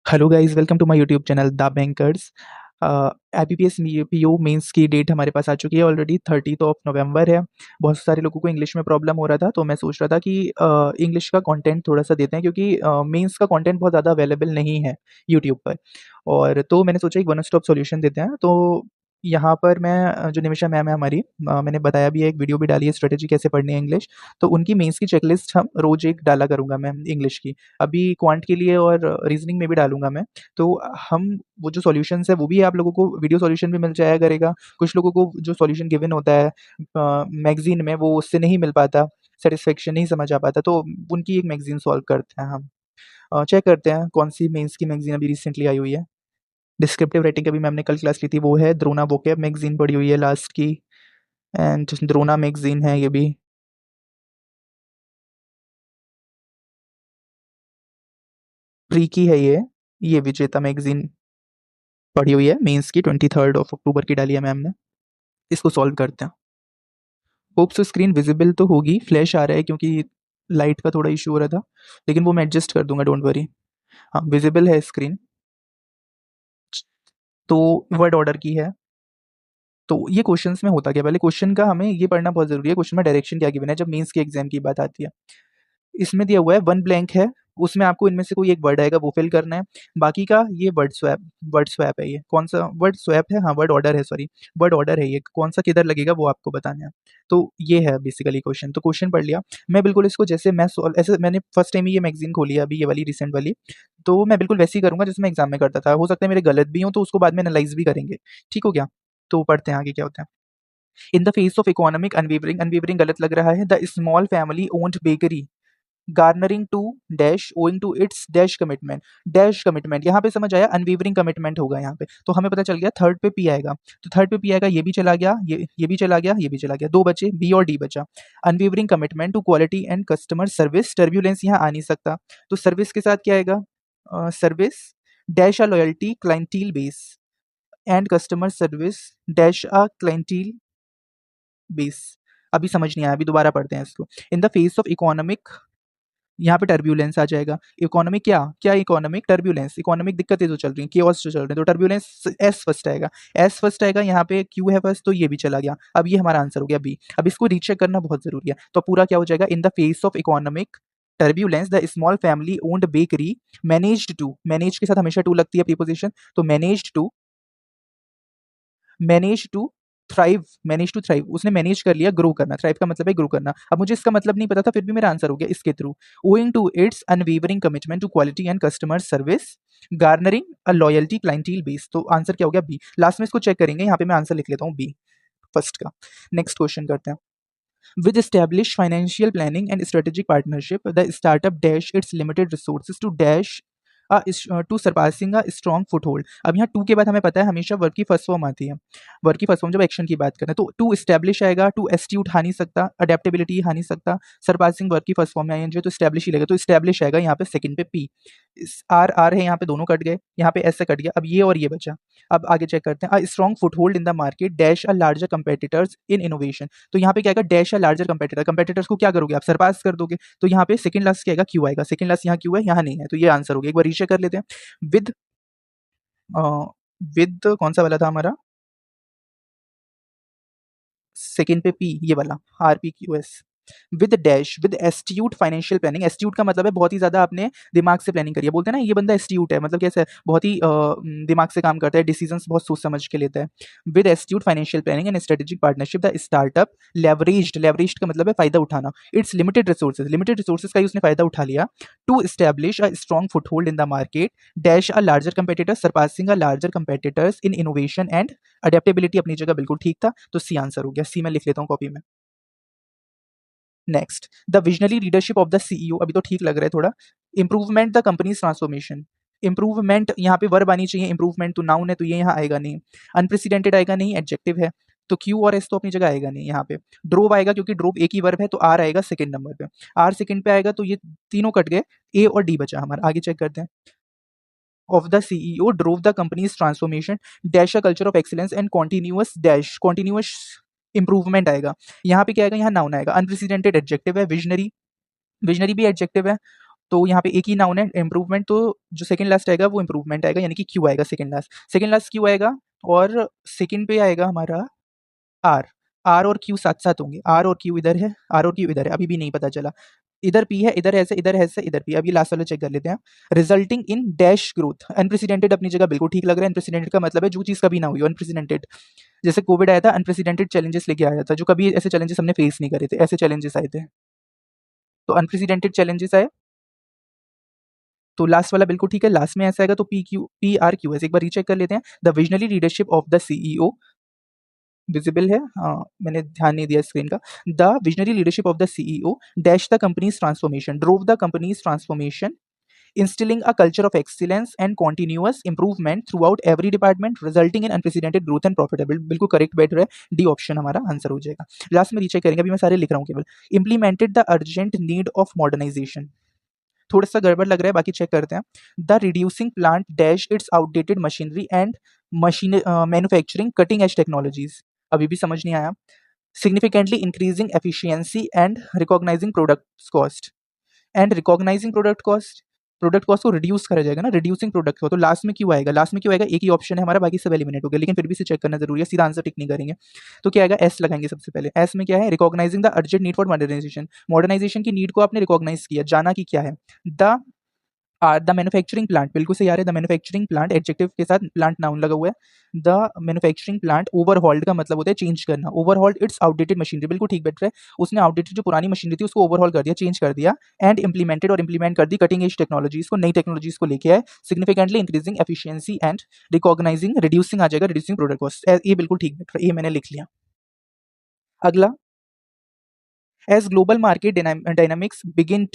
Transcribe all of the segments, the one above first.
Hello guys, welcome to my YouTube channel the bankers. IBPS PO mains की date हमारे पास आ चुकी है ऑलरेडी। 30 ऑफ नवंबर है। बहुत सारे लोगों को इंग्लिश में प्रॉब्लम हो रहा था, तो मैं सोच रहा था कि इंग्लिश का कंटेंट थोड़ा सा देते हैं, क्योंकि मेंस का कंटेंट बहुत ज़्यादा अवेलेबल नहीं है यूट्यूब पर। और तो मैंने सोचा एक वन स्टॉप सॉल्यूशन देते हैं। तो यहाँ पर मैं जो निमिषा मैम है हमारी, मैंने बताया भी है, एक वीडियो भी डाली है स्ट्रेटेजी कैसे पढ़नी है इंग्लिश। तो उनकी मेंस की चेकलिस्ट हम रोज एक डाला करूँगा मैं इंग्लिश की। अभी क्वांट के लिए और रीजनिंग में भी डालूँगा मैं। तो हम वो जो सॉल्यूशंस है वो भी आप लोगों को वीडियो सॉल्यूशन भी मिल जाया करेगा। कुछ लोगों को जो सॉल्यूशन गिवन होता है मैगज़ीन में, वो उससे नहीं मिल पाता, सैटिस्फैक्शन नहीं समझ आ पाता, तो उनकी एक मैगज़ीन सॉल्व करते हैं हम। चेक करते हैं कौन-सी मेंस की मैगज़ीन अभी रिसेंटली आई हुई है। डिस्क्रिप्टिव राइटिंग की भी मैम ने कल क्लास ली थी, वो है द्रोना वोकैब मैगज़ीन पड़ी हुई है लास्ट की। एंड द्रोना मैगज़ीन है ये भी। प्री की है ये विजेता मैगज़ीन पड़ी हुई है मेंस की, 23 ऑफ अक्टूबर की डाली है मैम ने। इसको सॉल्व करते हैं। होप सो स्क्रीन विजिबल तो होगी, फ्लैश आ रहा है क्योंकि लाइट का थोड़ा इशू हो रहा था, लेकिन वो मैं एडजस्ट कर दूंगा, डोंट वरी। हाँ, विजिबल है स्क्रीन। तो वर्ड ऑर्डर की है। तो ये क्वेश्चंस में होता क्या, पहले क्वेश्चन का हमें ये पढ़ना बहुत जरूरी है। क्वेश्चन में डायरेक्शन क्या गिवन है जब मेंस के एग्जाम की बात आती है। इसमें दिया हुआ है वन ब्लैंक है, उसमें आपको इनमें से कोई एक वर्ड आएगा वो फिल करना है। बाकी का ये वर्ड स्वैप है। ये कौन सा वर्ड स्वैप है, हाँ वर्ड ऑर्डर है, सॉरी वर्ड ऑर्डर है ये, कौन सा किधर लगेगा वो आपको बताना है। तो ये है बेसिकली क्वेश्चन। तो क्वेश्चन पढ़ लिया। मैं बिल्कुल इसको जैसे मैं ऐसे मैंने फर्स्ट टाइम ही ये मैगजीन खोली है अभी, ये वाली रिसेंट वाली। तो मैं बिल्कुल वैसे ही करूंगा जैसे मैं एग्जाम में करता था। हो सकता है मेरे गलत भी हो, तो उसको बाद में एनालाइज भी करेंगे। ठीक हो गया। तो पढ़ते हैं आगे क्या होता है। In the face of economic unwavering, unwavering गलत लग रहा है, the small family owned bakery garnering to dash owing to its dash commitment. Dash commitment यहाँ पे समझ आया, अनवीवरिंग कमिटमेंट होगा यहाँ पे। तो हमें पता चल गया थर्ड पे पी आएगा। तो थर्ड पे पी आएगा, ये भी चला गया, ये भी चला गया, ये भी चला गया, दो बचे, बी और डी बचा। Unwavering commitment to quality and customer service, turbulence यहाँ आ नहीं सकता। तो सर्विस के साथ क्या आएगा, service dash a loyalty clientele base and customer service dash a clientele base. अभी समझ नहीं आया, अभी दोबारा पढ़ते हैं इसको। In the face of economic, यहाँ पे टर्ब्यूलेंस आ जाएगा। इकोनॉमिक क्या क्या, इकोनॉमिक टर्ब्यूलेंस, इकोनॉमिक दिक्कतें जो चल रही हैं, केओस जो चल रहे हैं, तो टर्ब्यूलेंस एस फर्स्ट आएगा। एस फर्स्ट आएगा, यहाँ पे क्यू है फर्स्ट, तो ये भी चला गया। अब ये हमारा आंसर हो गया बी। अब इसको रीचेक करना बहुत जरूरी है। तो पूरा क्या हो जाएगा, in the face of economic turbulence the small family owned bakery managed to, manage के साथ हमेशा टू लगती है प्रीपोजिशन, तो manage to thrive, manage to thrive, उसने मैनेज कर लिया, ग्रो करना, थ्राइव का मतलब है ग्रो करना। अब मुझे इसका मतलब नहीं पता था, फिर भी मेरा आंसर हो गया इसके through. Owing to its unwavering commitment to quality and customer service garnering a loyalty clientele base. तो आंसर क्या हो गया, बी। लास्ट में इसको चेक करेंगे, यहाँ पे मैं आंसर लिख लेता हूँ बी फर्स्ट का। नेक्स्ट क्वेश्चन करते हैं। With established financial planning and strategic partnership, the startup dash its limited resources to dash to surpassing a strong foothold. अब यहाँ टू के बाद हमें पता है हमेशा वर्क की फर्स्ट फॉर्म आती है। वर्क की फर्स्ट फॉर्म जब एक्शन की बात करें तो टू स्टैब्लिश आएगा, टू एस्ट्यूट आ नहीं सकता, अडेप्टेबिलिटी आ नहीं सकता, सरपासिंग वर्क की फर्स्ट फॉर्म में आएंगे तो स्टैब्लिश ही लगेगा, तो स्टैब्लिश आएगा यहाँ पे सेकंड पे पी। आर आर है यहाँ पे, दोनों कट गए, यहाँ पे ऐसे कट गया, अब ये और ये बचा। अब आगे चेक करते हैं। अ strong foot hold in the market dash a larger competitors in innovation. तो यहाँ पे क्या आएगा, dash a larger competitor, competitors को क्या करोगे आप, सरपास कर दोगे। तो यहाँ पे सेकंड लास्ट क्या आएगा, क्यू आएगा। सेकंड लास्ट यहाँ क्यू है, यहाँ नहीं है, तो ये आंसर हो गया। एक बार रीचेक कर लेते हैं। विद विद कौन सा वाला था हमारा, सेकंड पे पी, ये वाला R P Q S. With dash with astute financial planning, astute का मतलब है बहुत ही ज्यादा आपने दिमाग से प्लानिंग करी है। बोलते हैं ना ये बंदा एस्ट्यूट है, मतलब कैसे है, बहुत ही दिमाग से काम करता है, डिसीजंस बहुत सोच समझ के लेता है। With astute financial planning and strategic partnership the startup leveraged, leveraged का मतलब है फायदा उठाना, its limited resources, limited resources का ही उसने फायदा उठा लिया, to establish a strong foothold in the market dash a larger competitor surpassing a larger competitors in innovation and adaptability. अपनी जगह बिल्कुल ठीक था, तो सी आंसर हो गया। सी मैं लिख लेता हूँ कॉपी में। Next, the visionary leadership of the CEO, अभी तो ठीक लग रहा है थोड़ा। Improvement the companies transformation, improvement यहाँ पे वर्ब आनी चाहिए, इंप्रूवमेंट तो नाउन है तो ये यहाँ आएगा नहीं। अनप्रेसिडेंटेड आएगा नहीं, एडजेक्टिव है, तो क्यू और एस तो अपनी जगह आएगा नहीं। यहाँ पे ड्रोव आएगा क्योंकि ड्रोव एक ही वर्ब है, तो आर आएगा सेकंड नंबर पे। आर सेकंड पे आएगा, तो ये तीनों कट गए, ए और डी बचा हमारा। आगे चेक करते हैं। Of the CEO drove the companies transformation dash a culture of excellence and continuous dash continuous improvement आएगा। यहाँ पे क्या आएगा, यहाँ नाउन आएगा। अनप्रेसिडेंटेड एडजेक्टिव है, विजनरी, विजनरी भी एडजेक्टिव है, तो यहाँ पे एक ही नाउन है इम्प्रूवमेंट, तो जो सेकंड लास्ट आएगा वो इम्प्रूवमेंट आएगा, यानी कि क्यू आएगा सेकंड लास्ट क्यू आएगा, और सेकंड पे आएगा हमारा आर। आर और क्यू साथ साथ होंगे, आर और क्यू इधर है, आर और क्यू इधर है, अभी भी नहीं पता चला। इधर पी है, इधर ऐसे, इधर ऐसे, इधर पी। अब ये लास्ट वाला चेक कर लेते हैं। Resulting in dash growth, unprecedented अपनी जगह बिल्कुल ठीक लग रहा है। अनप्रेसिडेंटेड का मतलब है जो चीज कभी ना हुई हो, अनप्रेसिडेंटेड। जैसे कोविड आया था, अनप्रेसिडेंटेड चैलेंजेस लेके आया था, जो कभी ऐसे चैलेंजेस हमने फेस नहीं करे थे, ऐसे चैलेंजेस आए थे, तो अनप्रेसिडेंटेड चैलेंजेस आए। तो लास्ट वाला बिल्कुल ठीक है, लास्ट में ऐसा आएगा, तो PRQS एक बार रीचेक कर लेते हैं। The visionary leadership of the CEO, visible है, हाँ मैंने ध्यान नहीं दिया स्क्रीन का। The visionary leadership of the CEO dash the companies transformation, drove the companies transformation, instilling a culture of excellence and continuous improvement throughout every department, resulting in unprecedented growth and profitable। बिल्कुल correct बैठ रहा है, D option हमारा answer हो जाएगा। Last में recheck करेंगे, अभी मैं सारे लिख रहा हूँ केवल। Implemented the urgent need of modernisation, थोड़ा सा गड़बड़ लग रहा है, बाकी चेक करते हैं। The reducing plant dash it's outdated machinery and machine manufacturing cutting edge technologies, अभी भी समझ नहीं आया। Significantly increasing efficiency and recognising product cost, and recognising product cost को रिड्यूस करा जाएगा ना, रिड्यूसिंग प्रोडक्ट को, तो लास्ट में क्यों आएगा, लास्ट में क्यों आएगा, एक ही ऑप्शन है हमारा, बाकी सब एलिमिनेट हो गया, लेकिन फिर भी इसे चेक करना जरूरी है, सीधा आंसर टिक नहीं करेंगे। तो क्या आएगा, एस लगाएंगे सबसे पहले। एस में क्या है, recognising the urgent need for modernisation, modernisation की नीड को आपने रिकॉग्नाइज किया, जाना कि क्या है। द द मैन्युफैक्चरिंग प्लांट, बिल्कुल सही आ रहा है, द मैन्युफैक्चरिंग प्लांट एडजेक्टिव के साथ प्लांट नाउन लगा हुआ है। द मैन्युफैक्चरिंग प्लांट ओवरहॉल्ड का मतलब होता है चेंज करना, ओवरहॉल्ड इट्स आउटडेटेड मशीनरी, बिल्कुल ठीक बैठ रहा है, उसने आउटडेटेड जो पुरानी मशीनरी थी उसको ओवरहॉल कर दिया, चेंज कर दिया। एंड इंप्लीमेंटेड, और इंप्लीमेंट कर दी कटिंग एज टेक्नोलॉजीज को, नई टेक्नोलॉजीज को लेके आए। Significantly increasing efficiency and recognising, reducing आ जाएगा, रिड्यूसिंग प्रोडक्ट कॉस्ट, ये बिल्कुल ठीक बैठ रहा है, ये मैंने लिख लिया। अगला, as global market dynamics begin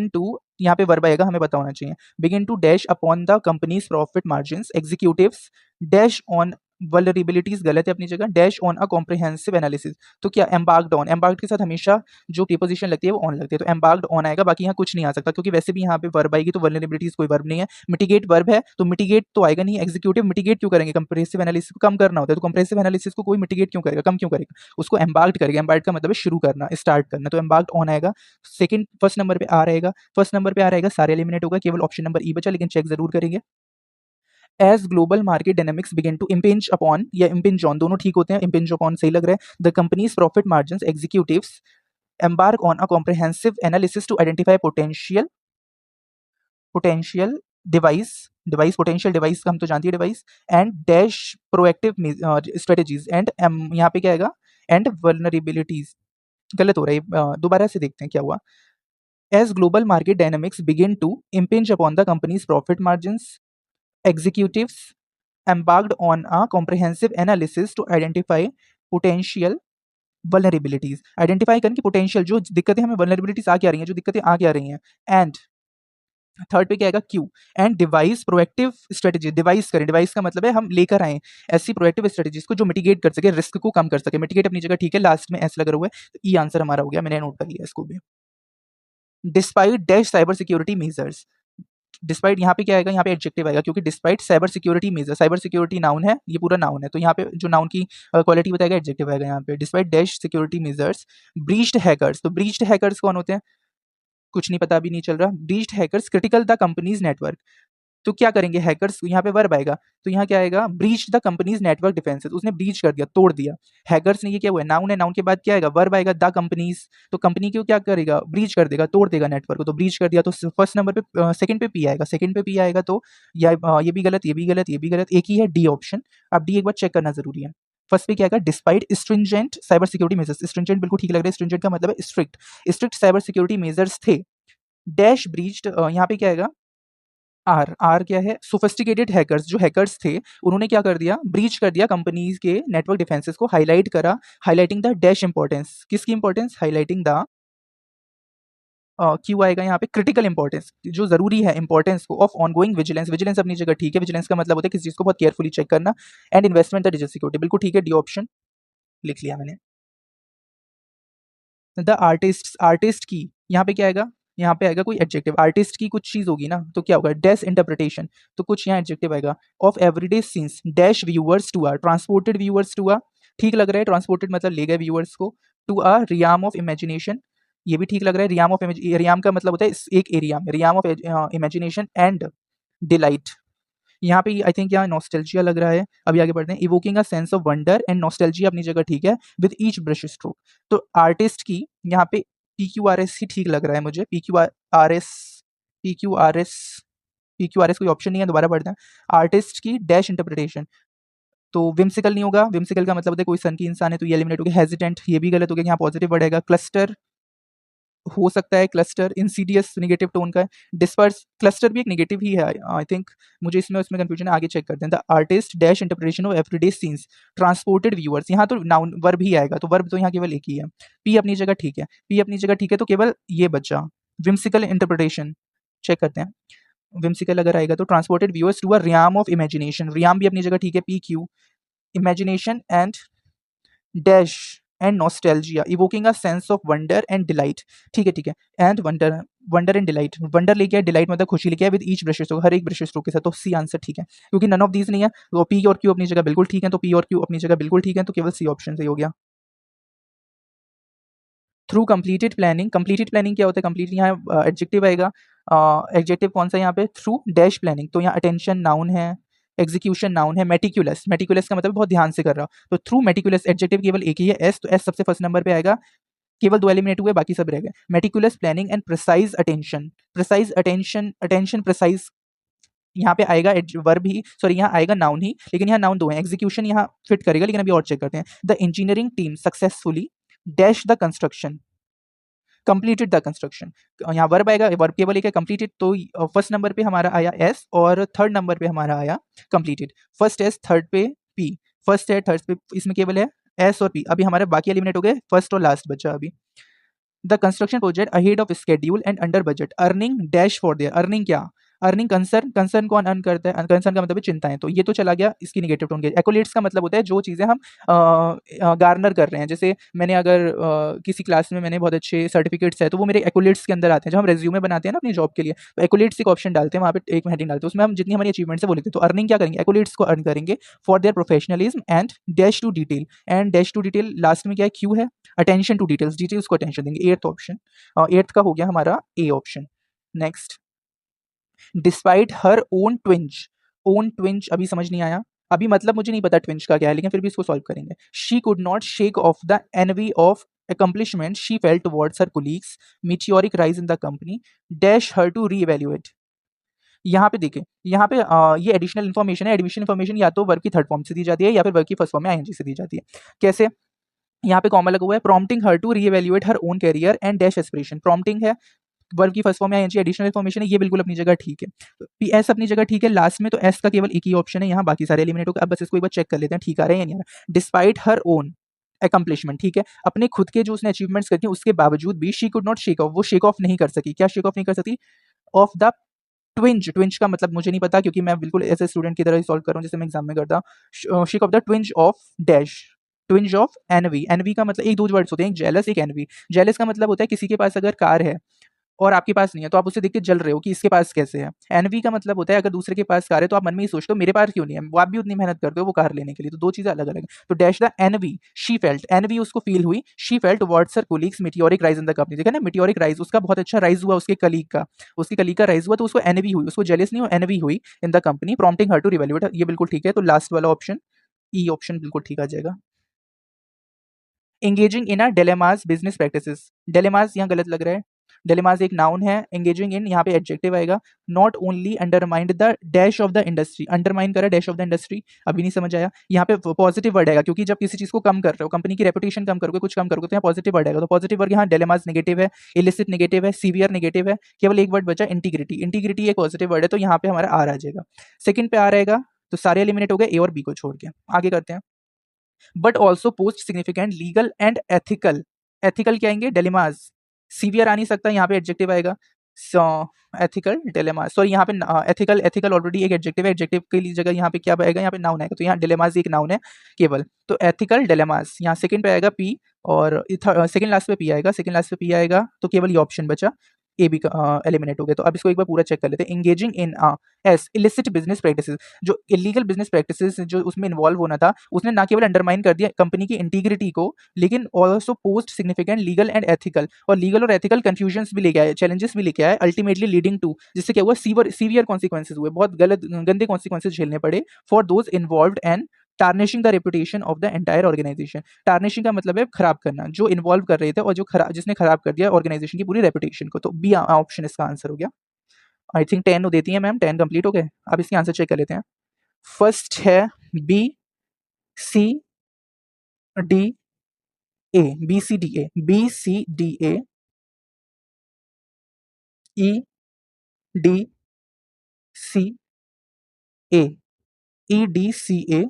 to यहाँ पे वर्ब आएगा, हमें पता होना चाहिए। Begin to dash upon the companies profit margins, executives dash on vulnerabilities, गलत है अपनी जगह, dash on a comprehensive analysis. तो क्या एम्बार्क्ड ऑन, एम्बार्क्ड के साथ हमेशा जो प्रीपोजिशन लगती है वो ऑन लगती है, तो एम्बार्क्ड ऑन आएगा, बाकी यहाँ कुछ नहीं आ सकता, क्योंकि वैसे भी यहाँ पे वर्ब आएगी, तो वल्नरेबिलिटीज कोई वर्ब नहीं है। मिटिगेट वर्ब है, तो मिटिगेट तो आएगा नहीं, एग्जीक्यूटिव मिटिगेट क्यों करेंगे, कंप्रेसिव एनालिसिस को कम करना होता है, तो कंप्रेसिव एनालिसिस को कोई मिटिगेट क्यों करेगा, कम क्यों करेगा, उसको एम्बार्क्ड करेगा। एम्बार्क्ड का मतलब है शुरू करना, स्टार्ट करना, तो एम्बार्क्ड ऑन आएगा। सेकंड, फर्स्ट नंबर पे आ रहेगा, फर्स्ट नंबर पे आ रहेगा, सारे एलिमिनेट होगा, केवल ऑप्शन नंबर ई बचा, लेकिन चेक जरूर करेंगे। As global market dynamics begin to impinge upon या इम्पिंज ऑन, दोनों ठीक होते हैं, इम्पिंज अपॉन सही लग रहा है। The companies profit margin, executives embark on a comprehensive analysis to identify potential device potential device का हम तो जानती है device, and dash proactive strategies, and यहाँ पे क्या आएगा, एंड वल्नरेबिलिटीज, गलत हो रहा है, दोबारा से देखते हैं क्या हुआ। As global market dynamics begin to impinge upon the companies profit margins, executives embarked on a comprehensive analysis to identify potential vulnerabilities, identify करने की पोटेंशियल जो दिक्कतें हमें vulnerabilities आ क्या रही हैं, जो दिक्कतें आ क्या रही हैं। एंड थर्ड पे क्या आएगा, Q, and device proactive strategy, device करें, डिवाइस का मतलब है हम लेकर आए ऐसी प्रोएक्टिव स्ट्रेटेजीज को जो मिटिगेट कर सके, रिस्क को कम कर सके। मिटिगेट अपनी जगह ठीक है, लास्ट में एस लगा हुआ है, तो ई आंसर हमारा हो गया, मैंने नोट कर लिया इसको भी। Despite dash cyber security measures, despite यहाँ पे क्या आएगा, यहाँ पे एडजेक्टिव आएगा, क्योंकि despite cyber security measure, cyber security noun है, ये पूरा नाउन है, तो यहाँ पे जो नाउन की क्वालिटी बताएगा एडजेक्टिव आएगा यहाँ पे। Despite dash security measures breached hackers, तो ब्रीच्ड हैकर्स कौन होते हैं, कुछ नहीं पता, अभी नहीं चल रहा। Breached hackers critical the companies network, तो क्या करेंगे हैकर्स, यहाँ पे वर्ब आएगा, तो यहाँ क्या आएगा, breach the companies network defences, उसने ब्रीच कर दिया, तोड़ दिया। हैकर्स ने ये क्या हुआ, नाउन है, नाउन के बाद क्या आएगा, वर्ब आएगा, द कंपनीज, तो कंपनी को क्या करेगा, ब्रीच कर देगा, तोड़ देगा नेटवर्क को, तो ब्रीच कर दिया, तो फर्स्ट नंबर पे सेकंड पे पी आएगा, सेकंड पे पी आएगा, तो ये भी गलत, ये भी गलत, ये भी गलत, एक ही है डी ऑप्शन। अब डी एक बार चेक करना जरूरी है। फर्स्ट पे क्या आएगा, despite stringent cyber security measures, stringent बिल्कुल ठीक लग रहा है, स्ट्रिंजेंट का मतलब है strict, strict cyber security measures थे। डैश ब्रीच्ड, यहाँ पे क्या आएगा, आर, आर क्या है, सोफिस्टिकेटेड हैकर्स, जो हैकर्स थे उन्होंने क्या कर दिया, ब्रीच कर दिया कंपनीज के नेटवर्क डिफेंसेस को, हाईलाइट करा, हाईलाइटिंग द डैश इंपॉर्टेंस, किसकी इंपॉर्टेंस, हाईलाइटिंग द क्यों आएगा यहाँ पे, क्रिटिकल इंपॉर्टेंस, जो जरूरी है इंपॉर्टेंस को, ऑफ ऑनगोइंग विजिलेंस, विजिलेंस अपनी जगह ठीक है, विजिलेंस का मतलब होता है किसी चीज को बहुत केयरफुली चेक करना, and investment the digital security, बिल्कुल ठीक है, डी ऑप्शन लिख लिया मैंने। द आर्टिस्ट, आर्टिस्ट की यहाँ पे क्या आएगा, यहाँ पे आएगा कोई एडजेक्टिव, आर्टिस्ट की कुछ चीज होगी ना, तो क्या होगा, डैश इंटरप्रिटेशन, तो कुछ यहाँ एडजेक्टिव आएगा, of everyday scenes dash viewers to are, transported viewers to are, ठीक लग रहा है, ट्रांसपोर्टेड मतलब ले गए व्यूअर्स को, to are realm of imagination, ये भी ठीक लग रहा है। रियाम का मतलब होता है एक एरिया में, realm of imagination and delight. यहाँ पे आई थिंक यहाँ नॉस्टैल्जिया लग रहा है। अभी आगे बढ़ते हैं। Evoking a sense of wonder and nostalgia अपनी जगह ठीक है, विद ईच ब्रश स्ट्रोक। तो आर्टिस्ट की यहाँ पे PQRS ही ठीक लग रहा है मुझे। PQRS, PQRS, PQRS कोई ऑप्शन नहीं है। दोबारा पढ़ते हैं। आर्टिस्ट की डैश इंटरप्रिटेशन, तो विम्सिकल नहीं होगा। विम्सिकल का मतलब होता है कोई सन की इंसान है, तो ये एलिमिनेट हो गया। हेजिटेंट ये भी गलत हो गया, यहाँ पॉजिटिव बढ़ेगा। क्लस्टर हो सकता है, क्लस्टर इंसीडियस नेगेटिव टोन का है। डिस्पर्स, क्लस्टर भी एक नेगेटिव ही है आई थिंक। मुझे इसमें उसमें कंफ्यूजन है, आगे चेक करते हैं। The artist dash interpretation of everyday scenes transported viewers, यहाँ तो नाउन वर्ब ही आएगा, तो वर्ब तो यहाँ केवल एक ही है। पी अपनी जगह ठीक है, पी अपनी जगह ठीक है, तो केवल ये बचा विम्सिकल इंटरप्रिटेशन। चेक करते हैं। विम्सिकल अगर आएगा तो transported viewers to a realm of imagination, realm भी अपनी जगह ठीक है। PQ imagination and dash and nostalgia evoking a sense of wonder and delight, ठीक है ठीक है। And wonder, wonder and delight, wonder लेके आया, डिलाइट मतलब खुशी लेके आया, विद ईच ब्रश स्ट्रोक, हर एक ब्रश स्ट्रोक के साथ। तो सी आंसर ठीक है, क्योंकि नन ऑफ दीज नहीं है, तो पी और क्यू अपनी जगह बिल्कुल ठीक है, तो पी और क्यू अपनी जगह बिल्कुल ठीक है, तो केवल सी ऑप्शन सही हो गया। Through completed planning, completed planning क्या होता है? कंप्लीट यहाँ एडजेक्टिव आएगा। एडजेक्टिव कौन सा यहाँ पे? थ्रू डैश प्लानिंग, तो यहाँ अटेंशन नाउन है, एग्जीक्यूशन नाउन है। मेटिकुलस, मेटिकुलस का मतलब बहुत ध्यान से कर रहा हो, तो थ्रू मेटिकुलस एडजेक्टिव केवल एक ही है, एस, तो एस सबसे फर्स्ट नंबर पे आएगा। केवल 2 एलिमिनेट हुए, बाकी सब रह गए। Meticulous planning and precise attention, precise attention, attention precise यहाँ पे आएगा वर्ब ही, सॉरी यहाँ आएगा नाउन ही, लेकिन यहाँ नाउन दो है। एग्जीक्यूशन यहाँ फिट करेगा, लेकिन अभी और चेक करते हैं। The engineering team successfully dash the construction, completed the construction, यहाँ वर्ब आएगा, वर्ब केवल एक है, कंप्लीटेड, तो फर्स्ट नंबर पे हमारा आया एस और थर्ड नंबर पे हमारा आया कंप्लीटेड। फर्स्ट एस, थर्ड पे पी, फर्स्ट है, थर्ड पे, इसमें केवल है एस और पी। अभी हमारे बाकी एलिमिनेट हो गए, फर्स्ट और लास्ट बचा अभी। The construction project ahead of schedule and under budget, earning dash for their, earning क्या? अर्निंग कंसर्न, कंसर्न कौन अर्न करता है? कंसर्न का मतलब है चिंताएं, तो ये तो चला गया इसकी निगेटिव टोन के। एक्कोलेट्स का मतलब होता है जो चीज़ें हम गार्नर कर रहे हैं, जैसे मैंने अगर किसी क्लास में मैंने बहुत अच्छे सर्टिफिकेट्स है, तो वो मेरे एक्कोलेट्स के अंदर आते हैं। जब हम रेज्यूमे बनाते हैं ना अपनी जॉब के लिए, तो एक्कोलेट्स एक ऑप्शन डालते हैं, वहाँ पे एक हेडिंग डालते हैं, उसमें हम जितनी हमारी अचीवमेंट्स है वो लिखते हैं। तो अर्निंग क्या करेंगे? एक्कोलेट्स को अर्न करेंगे for their professionalism and dash to detail, and dash to detail last में क्या है? क्यू है, अटेंशन टू डिटेल्स, डिटेल्स को अटेंशन देंगे। एट्थ ऑप्शन, एट्थ का हो गया हमारा A option. Next, despite her own twinge, own twinge अभी समझ नहीं आया, अभी मतलब मुझे नहीं पता ट्विंज का क्या है, लेकिन फिर भी इसको सॉल्व करेंगे। She could not shake off the envy of accomplishment she felt towards her colleagues, meteoric rise in the company, dash her to reevaluate। यहाँ पे देखिए, यहाँ पे ये एडिशनल इन्फॉर्मेशन है। एडिशनल इन्फॉर्मेशन या तो वर्ब की थर्ड फॉर्म से दी जाती है, या फिर वर्ब की फर्स्ट फॉर्म में आईएनजी से दी जाती है। कैसे? यहाँ पे कॉमा लगा हुआ है, prompting her to reevaluate her own career and dash aspiration. Prompting है, वर्ब की फर्स्ट फॉर्म में आईएनजी, एडिशनल इन्फॉर्मेशन है, ये बिल्कुल अपनी जगह ठीक है। पी एस अपनी जगह ठीक है, लास्ट में तो एस का केवल एक ही ऑप्शन है, यहाँ बाकी सारे एलिमिनेट हो गए। अब बस इसको एक बार चेक कर लेते हैं, ठीक आ रहे हैं या नहीं आ रहा। डिस्पाइट हर ओन अकम्पलिशमेंट, ठीक है, अपने खुद के जो उसने अचीवमेंट्स करती हैं उसके बावजूद भी she could not shake of, वो शेक ऑफ नहीं कर सकी। क्या शेक ऑफ नहीं कर सकती? ऑफ द ट्विंज, ट्विंज का मतलब मुझे नहीं पता, क्योंकि मैं बिल्कुल ऐसे स्टूडेंट की तरह ही सॉल्व कर रहा हूँ जैसे मैं एग्जाम में करता हूँ। Shake off the twinge of dash, twinge of envy, envy का मतलब एक दो वर्ड्स होते हैं, एक जेलस एक एनवी। जेलस का मतलब होता है किसी के पास अगर कार है और आपके पास नहीं है, तो आप उसे देख के जल रहे हो कि इसके पास कैसे है। एनवी का मतलब होता है अगर दूसरे के पास कार है तो आप मन में ही सोचते हो मेरे पास क्यों नहीं है, वो आप भी उतनी मेहनत करते हो वो कार लेने के लिए, तो दो चीजें अलग अलग हैं। तो dash the envy she felt, envy उसको फील हुई, she felt towards her colleagues meteoric rise in the company. देखा ना, मीटियोरिक राइज, उसका बहुत अच्छा राइज हुआ उसके कलीग का, उसके कलीग का राइज हुआ, तो उसको एनवी हुई, उसको जेलस नहीं हुआ, एनवी हुई in the company, prompting her to revaluate, ये बिल्कुल ठीक है। तो लास्ट वाला ऑप्शन ई ऑप्शन बिल्कुल ठीक आ जाएगा। Engaging in a dilemmas business practices, dilemmas यहाँ गलत लग रहा है, डिलेमास एक नाउन है, एंगेजिंग इन यहाँ पे एडजेक्टिव आएगा। Not only undermined the dash of the industry, undermine करा डैश ऑफ द इंडस्ट्री, अभी नहीं समझ आया। यहाँ पे पॉजिटिव वर्ड आएगा, क्योंकि जब किसी चीज को कम कर रहे हो, कंपनी की रेपुटेशन कम करोगे, कुछ कम करोगे, तो यहाँ पॉजिटिव वर्ड आएगा। तो पॉजिटिव वर्ड यहाँ डिलेमास नेगेटिव है, इलिसिट नेगेटिव है, सीवियर नेगेटिव है, केवल एक वर्ड बचा इंटीग्रिटी, इंटीग्रिटी एक पॉजिटिव वर्ड है, तो यहाँ पे हमारा आर आ जाएगा। सेकंड पे आ रहेगा, तो सारे एलिमिनेट हो गए ए और बी को छोड़ के। आगे करते हैं। But also post significant legal and ethical, ethical क्या आएंगे? डिलेमास, सीवियर आ नहीं सकता, यहाँ पे एडजेक्टिव आएगा। सो एथिकल डिलेमास, सॉरी यहाँ पे एथिकल, एथिकल ऑलरेडी एक एडजेक्टिव है, एडजेक्टिव के लिए जगह यहाँ पे क्या आएगा? यहाँ पे नाउन आएगा, तो यहाँ डिलेमास एक नाउन है केवल, तो एथिकल डिलेमास। यहाँ सेकंड पे आएगा पी, और सेकंड लास्ट पे पी आएगा, सेकंड लास्ट पे पी आएगा, तो केवल ये ऑप्शन बचा। ए बी का एलिमिनेट हो गया। तो अब इसको एक बार पूरा चेक कर लेते हैं। Engaging in S illicit business practices, जो इलीगल बिजनेस प्रैक्टिसेस जो उसमें इन्वॉल्व होना था, उसने ना केवल अंडरमाइन कर दिया कंपनी की इंटीग्रिटी को, लेकिन also post significant legal and ethical, और लीगल और एथिकल कंफ्यूजन्स भी लेके आए, चैलेंजेस भी लेके आए, अल्टीमेटली लीडिंग टू, जिससे क्या हुआ, सीवियर कॉन्सिक्वेंसेज हुए, बहुत गलत गंदे कॉन्सिक्वेंसेज झेलने पड़े for those involved and tarnishing the reputation of the entire organisation. Tarnishing का मतलब है खराब करना, जो इन्वॉल्व कर रहे थे और जो खराब, जिसने खराब कर दिया ऑर्गेनाइजेशन की पूरी रेपुटेशन को। तो बी ऑप्शन इसका आंसर हो गया। आई थिंक 10 देती है मैम, 10 कंप्लीट हो गए। अब इसके आंसर चेक कर लेते हैं। फर्स्ट है B C D A, B C D A, B C D A, E D C A, E D C A,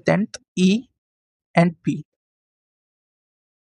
tenth E and P.